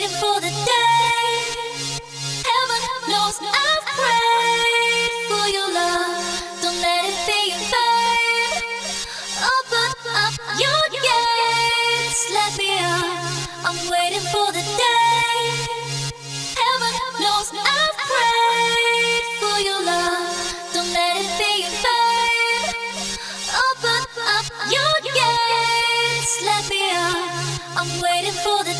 waiting for the day. Heaven knows I've prayed for your love. Don't let it be in vain. Open up your gates, let me out. I'm waiting for the day. Heaven knows I've prayed for your love. Don't let it be in vain. Open up your gates, let me out. I'm waiting for the